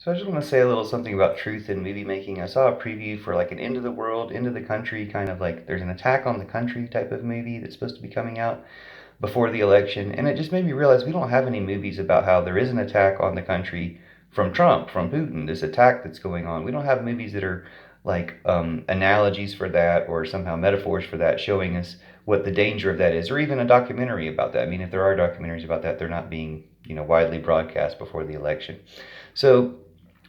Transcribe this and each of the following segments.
So I just want to say a little something about truth in movie making. I saw a preview for like an end of the world, end of the country, kind of like there's an attack on the country type of movie that's supposed to be coming out before the election. And it just made me realize we don't have any movies about how there is an attack on the country from Trump, from Putin, this attack that's going on. We don't have movies that are like analogies for that or somehow metaphors for that, showing us what the danger of that is, or even a documentary about that. I mean, if there are documentaries about that, they're not being, widely broadcast before the election. So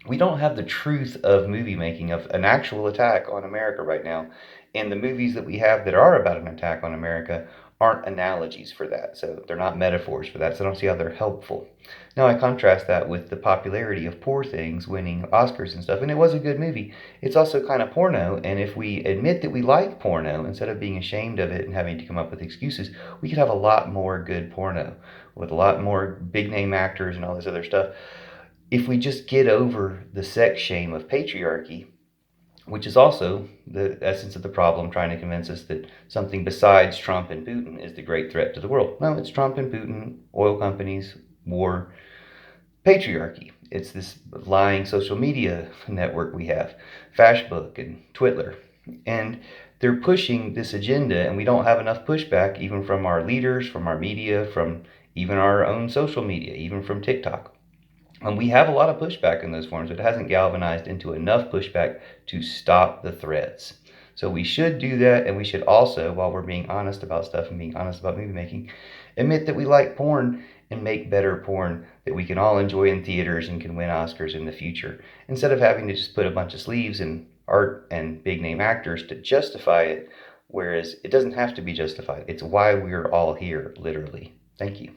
we don't have the truth of movie making of an actual attack on America right now. And the movies that we have that are about an attack on America aren't analogies for that. So they're not metaphors for that. So I don't see how they're helpful. Now I contrast that with the popularity of Poor Things winning Oscars and stuff. And it was a good movie. It's also kind of porno. And if we admit that we like porno, instead of being ashamed of it and having to come up with excuses, we could have a lot more good porno with a lot more big name actors and all this other stuff if we just get over the sex shame of patriarchy, which is also the essence of the problem, trying to convince us that something besides Trump and Putin is the great threat to the world. No, it's Trump and Putin, oil companies, war, patriarchy. It's this lying social media network we have, Fashbook and Twitter. And they're pushing this agenda, and we don't have enough pushback, even from our leaders, from our media, from even our own social media, even from TikTok. And we have a lot of pushback in those forums, but it hasn't galvanized into enough pushback to stop the threats. So we should do that, and we should also, while we're being honest about stuff and being honest about movie making, admit that we like porn and make better porn that we can all enjoy in theaters and can win Oscars in the future, instead of having to just put a bunch of sleeves and art and big name actors to justify it, whereas it doesn't have to be justified. It's why we're all here, literally. Thank you.